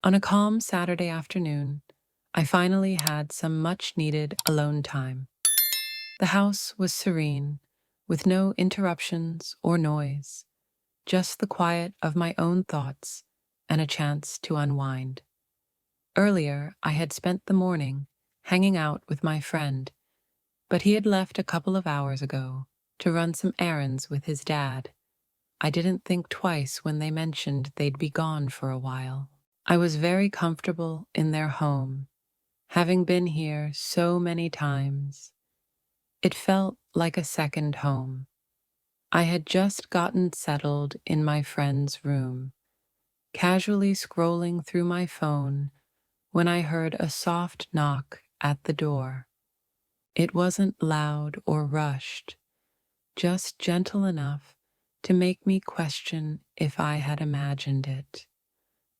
On a calm Saturday afternoon, I finally had some much needed alone time. The house was serene, with no interruptions or noise, just the quiet of my own thoughts and a chance to unwind. Earlier, I had spent the morning hanging out with my friend, but he had left a couple of hours ago to run some errands with his dad. I didn't think twice when they mentioned they'd be gone for a while. I was very comfortable in their home, having been here so many times. It felt like a second home. I had just gotten settled in my friend's room, casually scrolling through my phone when I heard a soft knock at the door. It wasn't loud or rushed, just gentle enough to make me question if I had imagined it.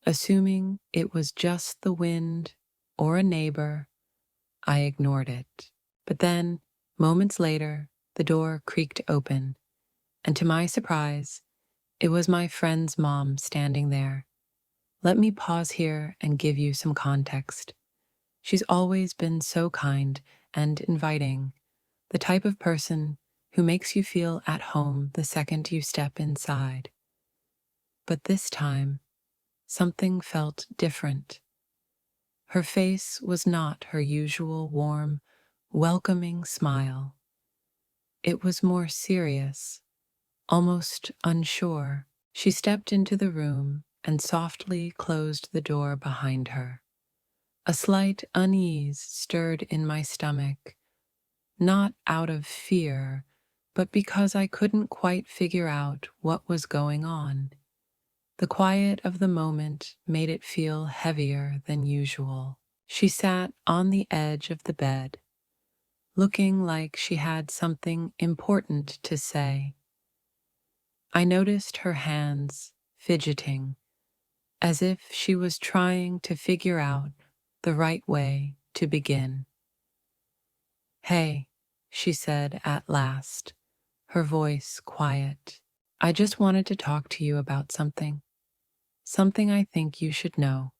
Assuming it was just the wind or a neighbor, I ignored it. But then, moments later, the door creaked open, and to my surprise, it was my friend's mom standing there. Let me pause here and give you some context. She's always been so kind and inviting, the type of person who makes you feel at home the second you step inside. But this time, something felt different. Her face was not her usual warm, welcoming smile. It was more serious, almost unsure. She stepped into the room and softly closed the door behind her. A slight unease stirred in my stomach, not out of fear, but because I couldn't quite figure out what was going on. The quiet of the moment made it feel heavier than usual. She sat on the edge of the bed, looking like she had something important to say. I noticed her hands fidgeting, as if she was trying to figure out the right way to begin. "Hey," she said at last, her voice quiet. "I just wanted to talk to you about something. Something I think you should know."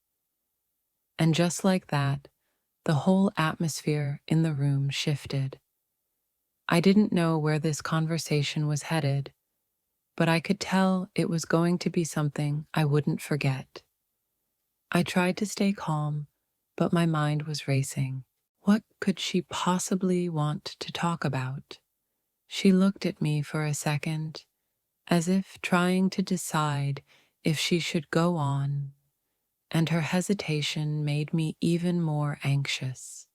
And just like that, the whole atmosphere in the room shifted. I didn't know where this conversation was headed, but I could tell it was going to be something I wouldn't forget. I tried to stay calm, but my mind was racing. What could she possibly want to talk about? She looked at me for a second, as if trying to decide if she should go on, and her hesitation made me even more anxious.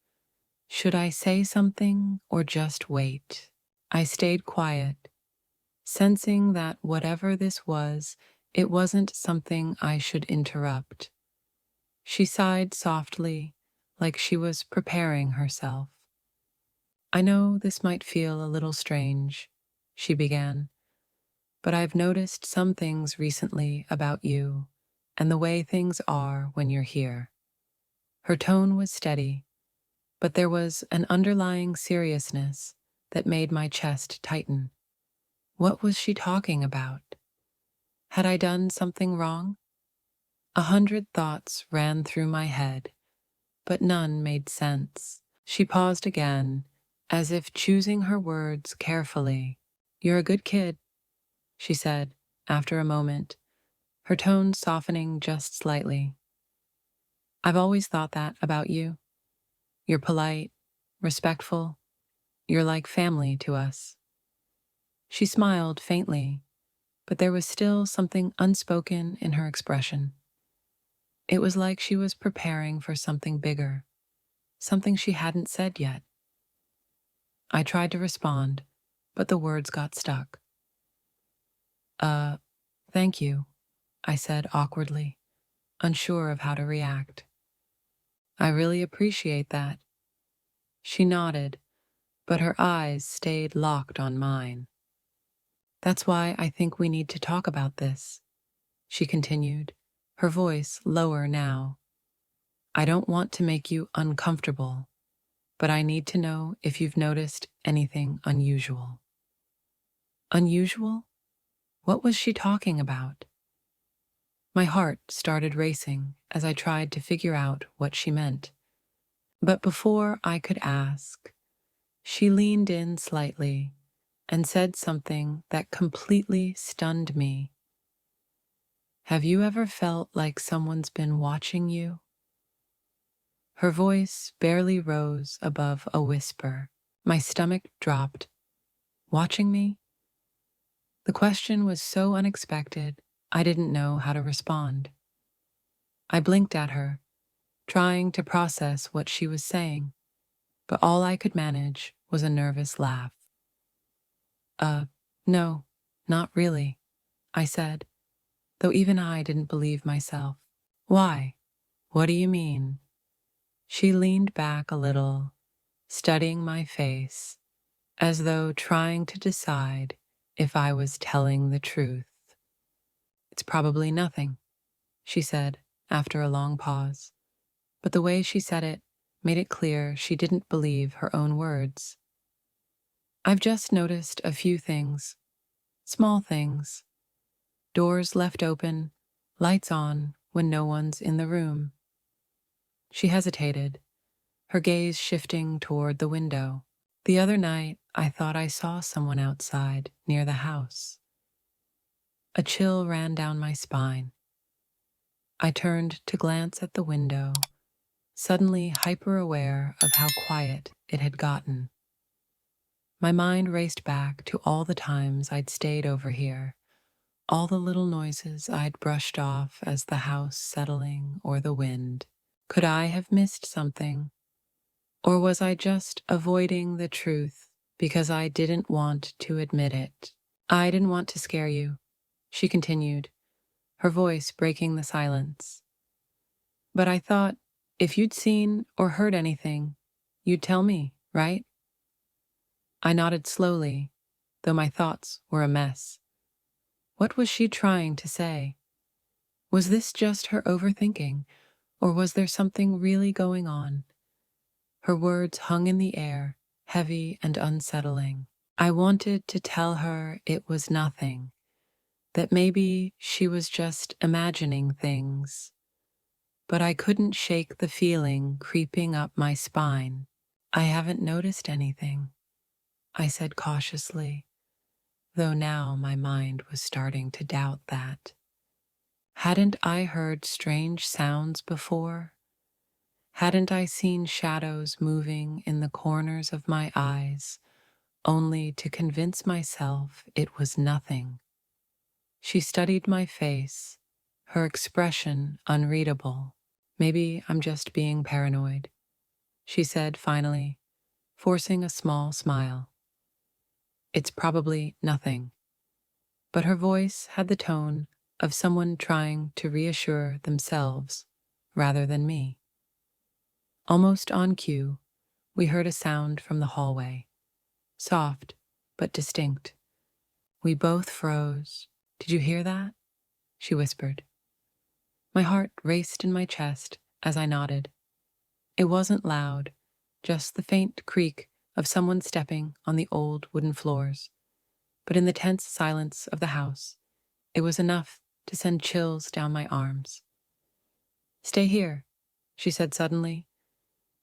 Should I say something or just wait? I stayed quiet, sensing that whatever this was, it wasn't something I should interrupt. She sighed softly, like she was preparing herself. "I know this might feel a little strange," she began, "but I've noticed some things recently about you and the way things are when you're here." Her tone was steady, but there was an underlying seriousness that made my chest tighten. What was she talking about? Had I done something wrong? 100 thoughts ran through my head, but none made sense. She paused again, as if choosing her words carefully. "You're a good kid," she said, after a moment, her tone softening just slightly. "I've always thought that about you. You're polite, respectful. You're like family to us." She smiled faintly, but there was still something unspoken in her expression. It was like she was preparing for something bigger, something she hadn't said yet. I tried to respond, but the words got stuck. "Uh, thank you," I said awkwardly, unsure of how to react. "I really appreciate that." She nodded, but her eyes stayed locked on mine. "That's why I think we need to talk about this," she continued, her voice lower now. "I don't want to make you uncomfortable, but I need to know if you've noticed anything unusual." Unusual? What was she talking about? My heart started racing as I tried to figure out what she meant. But before I could ask, she leaned in slightly and said something that completely stunned me. Have you ever felt like someone's been watching you? Her voice barely rose above a whisper. My stomach dropped. Watching me? The question was so unexpected, I didn't know how to respond. I blinked at her, trying to process what she was saying, but all I could manage was a nervous laugh. Uh, no, not really, I said, though even I didn't believe myself. Why? What do you mean? She leaned back a little, studying my face, as though trying to decide if I was telling the truth. It's probably nothing, she said after a long pause, but the way she said it made it clear she didn't believe her own words. I've just noticed a few things, small things. Doors left open, lights on when no one's in the room. She hesitated, her gaze shifting toward the window. The other night, I thought I saw someone outside near the house. A chill ran down my spine. I turned to glance at the window, suddenly hyper-aware of how quiet it had gotten. My mind raced back to all the times I'd stayed over here, all the little noises I'd brushed off as the house settling or the wind. Could I have missed something? Or was I just avoiding the truth because I didn't want to admit it? I didn't want to scare you, she continued, her voice breaking the silence. But I thought, if you'd seen or heard anything, you'd tell me, right? I nodded slowly, though my thoughts were a mess. What was she trying to say? Was this just her overthinking, or was there something really going on? Her words hung in the air, heavy and unsettling. I wanted to tell her it was nothing, that maybe she was just imagining things. But I couldn't shake the feeling creeping up my spine. I haven't noticed anything, I said cautiously, though now my mind was starting to doubt that. Hadn't I heard strange sounds before? Hadn't I seen shadows moving in the corners of my eyes, only to convince myself it was nothing? She studied my face, her expression unreadable. Maybe I'm just being paranoid, she said finally, forcing a small smile. It's probably nothing, but her voice had the tone of someone trying to reassure themselves rather than me. Almost on cue, we heard a sound from the hallway, soft but distinct. We both froze. Did you hear that? She whispered. My heart raced in my chest as I nodded. It wasn't loud, just the faint creak of someone stepping on the old wooden floors. But in the tense silence of the house, it was enough to send chills down my arms. Stay here, she said suddenly,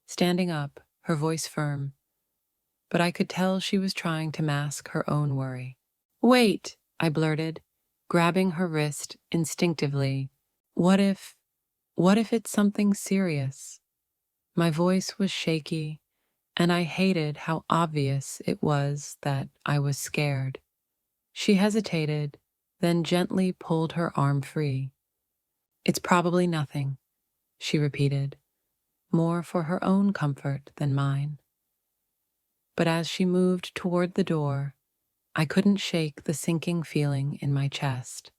standing up, her voice firm. But I could tell she was trying to mask her own worry. Wait, I blurted, grabbing her wrist instinctively. What if it's something serious? My voice was shaky, and I hated how obvious it was that I was scared. She hesitated, then gently pulled her arm free. It's probably nothing, she repeated, more for her own comfort than mine. But as she moved toward the door, I couldn't shake the sinking feeling in my chest.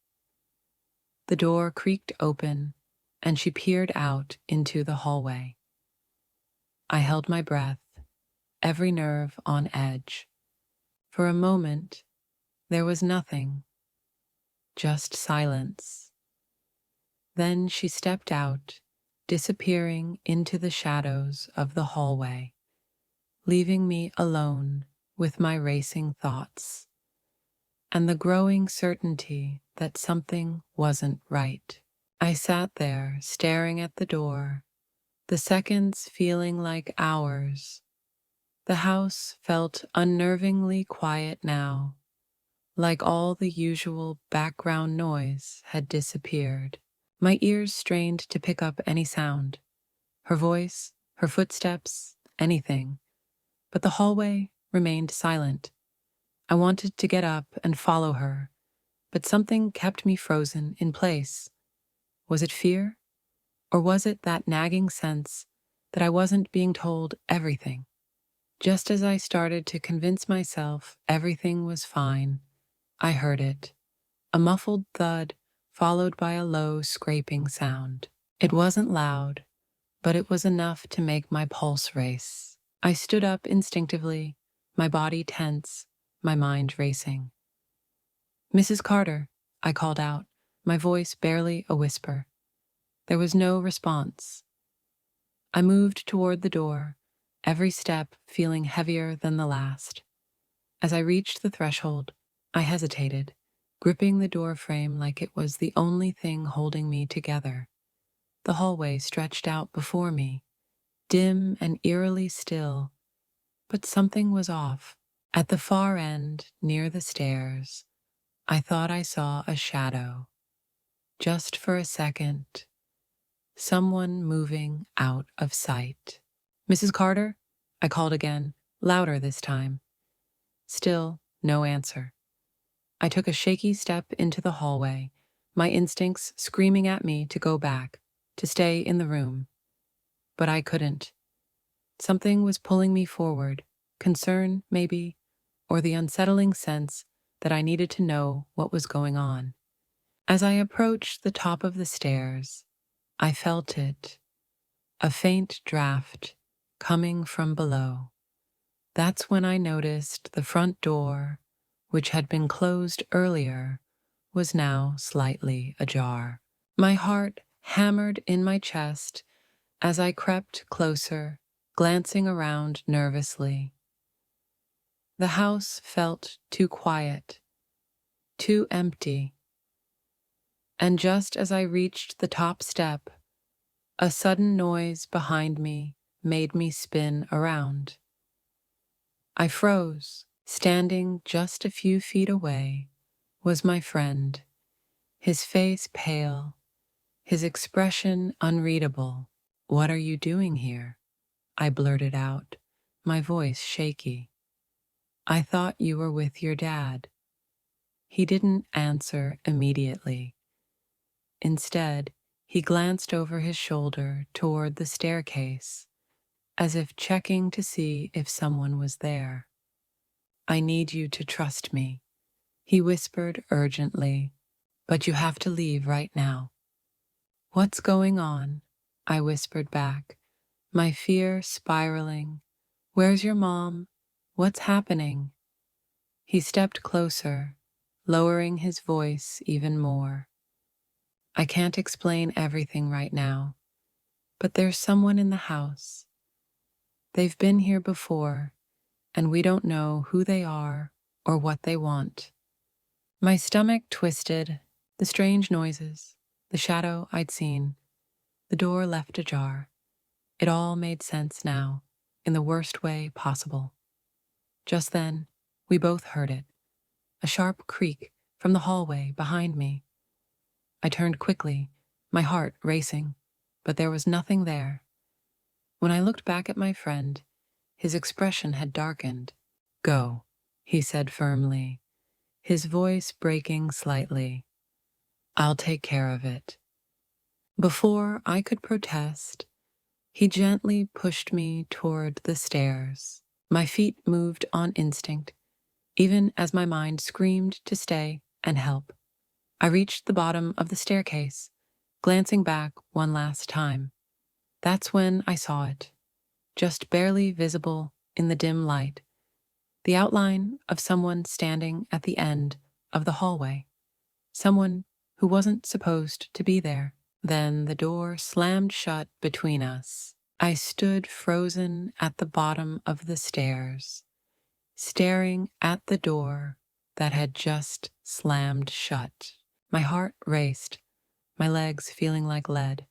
The door creaked open, and she peered out into the hallway. I held my breath, every nerve on edge. For a moment, there was nothing, just silence. Then she stepped out, disappearing into the shadows of the hallway, leaving me alone with my racing thoughts and the growing certainty that something wasn't right. I sat there, staring at the door, the seconds feeling like hours. The house felt unnervingly quiet now, like all the usual background noise had disappeared. My ears strained to pick up any sound, her voice, her footsteps, anything. But the hallway remained silent. I wanted to get up and follow her, but something kept me frozen in place. Was it fear? Or was it that nagging sense that I wasn't being told everything? Just as I started to convince myself everything was fine, I heard it. A muffled thud followed by a low scraping sound. It wasn't loud, but it was enough to make my pulse race. I stood up instinctively, my body tense, my mind racing. "Mrs. Carter," I called out, my voice barely a whisper. There was no response. I moved toward the door, every step feeling heavier than the last. As I reached the threshold, I hesitated, gripping the door frame like it was the only thing holding me together. The hallway stretched out before me, dim and eerily still, but something was off. At the far end, near the stairs, I thought I saw a shadow. Just for a second, someone moving out of sight. "Mrs. Carter?" I called again, louder this time. Still, no answer. I took a shaky step into the hallway, my instincts screaming at me to go back, to stay in the room. But I couldn't. Something was pulling me forward, concern, maybe, or the unsettling sense that I needed to know what was going on. As I approached the top of the stairs, I felt it, a faint draft coming from below. That's when I noticed the front door, which had been closed earlier, was now slightly ajar. My heart hammered in my chest as I crept closer, glancing around nervously. The house felt too quiet, too empty. And just as I reached the top step, a sudden noise behind me made me spin around. I froze. Standing just a few feet away was my friend, his face pale, his expression unreadable. "What are you doing here?" I blurted out, my voice shaky. "I thought you were with your dad." He didn't answer immediately. Instead, he glanced over his shoulder toward the staircase, as if checking to see if someone was there. "I need you to trust me," he whispered urgently, "but you have to leave right now." "What's going on?" I whispered back, my fear spiraling. "Where's your mom? What's happening?" He stepped closer, lowering his voice even more. "I can't explain everything right now, but there's someone in the house. They've been here before, and we don't know who they are or what they want." My stomach twisted, the strange noises, the shadow I'd seen, the door left ajar. It all made sense now, in the worst way possible. Just then, we both heard it, a sharp creak from the hallway behind me. I turned quickly, my heart racing, but there was nothing there. When I looked back at my friend, his expression had darkened. "Go," he said firmly, his voice breaking slightly. "I'll take care of it." Before I could protest, he gently pushed me toward the stairs. My feet moved on instinct, even as my mind screamed to stay and help. I reached the bottom of the staircase, glancing back one last time. That's when I saw it, just barely visible in the dim light, the outline of someone standing at the end of the hallway, someone who wasn't supposed to be there. Then the door slammed shut between us. I stood frozen at the bottom of the stairs, staring at the door that had just slammed shut. My heart raced, my legs feeling like lead.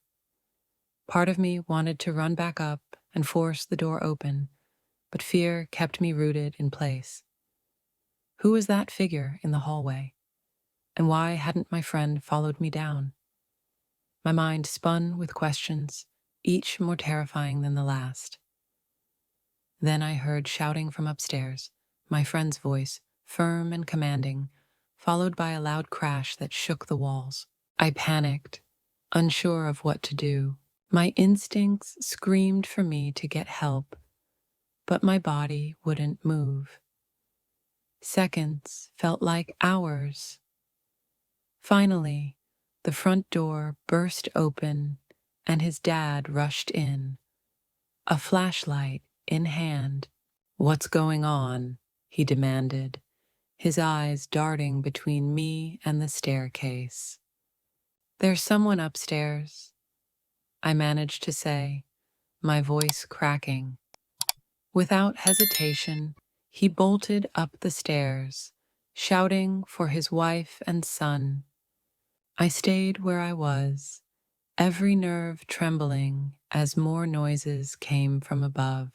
Part of me wanted to run back up and force the door open, but fear kept me rooted in place. Who was that figure in the hallway? And why hadn't my friend followed me down? My mind spun with questions, each more terrifying than the last. Then I heard shouting from upstairs, my friend's voice, firm and commanding, followed by a loud crash that shook the walls. I panicked, unsure of what to do. My instincts screamed for me to get help, but my body wouldn't move. Seconds felt like hours. Finally, the front door burst open and his dad rushed in, a flashlight in hand. "What's going on?" he demanded, his eyes darting between me and the staircase. "There's someone upstairs," I managed to say, my voice cracking. Without hesitation, he bolted up the stairs, shouting for his wife and son. I stayed where I was, every nerve trembling as more noises came from above.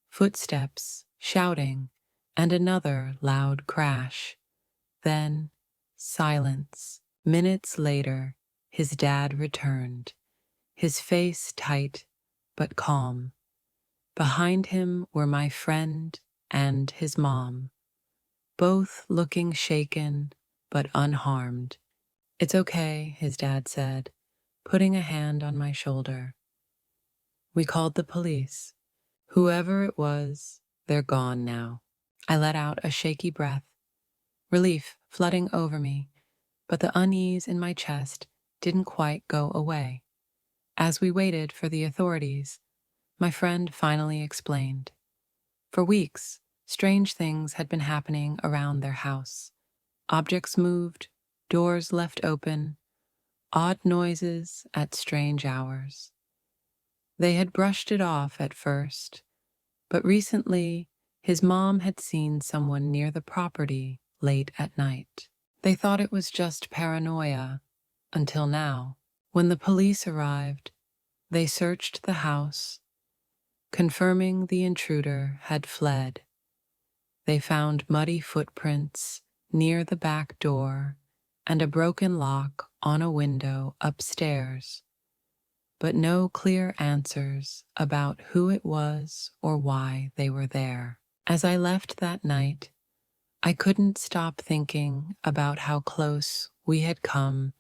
Footsteps, shouting, and another loud crash. Then, silence. Minutes later, his dad returned, his face tight but calm. Behind him were my friend and his mom, both looking shaken but unharmed. "It's okay," his dad said, putting a hand on my shoulder. "We called the police. Whoever it was, they're gone now." I let out a shaky breath, relief flooding over me, but the unease in my chest didn't quite go away. As we waited for the authorities, my friend finally explained. For weeks, strange things had been happening around their house. Objects moved, doors left open, odd noises at strange hours. They had brushed it off at first, but recently his mom had seen someone near the property late at night. They thought it was just paranoia, until now. When the police arrived, they searched the house, confirming the intruder had fled. They found muddy footprints near the back door and a broken lock on a window upstairs, but no clear answers about who it was or why they were there. As I left that night, I couldn't stop thinking about how close we had come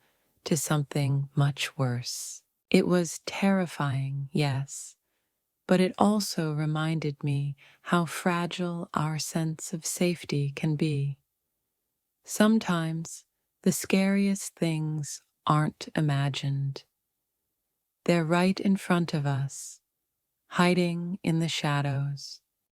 to something much worse. It was terrifying, yes, but it also reminded me how fragile our sense of safety can be. Sometimes the scariest things aren't imagined. They're right in front of us, hiding in the shadows.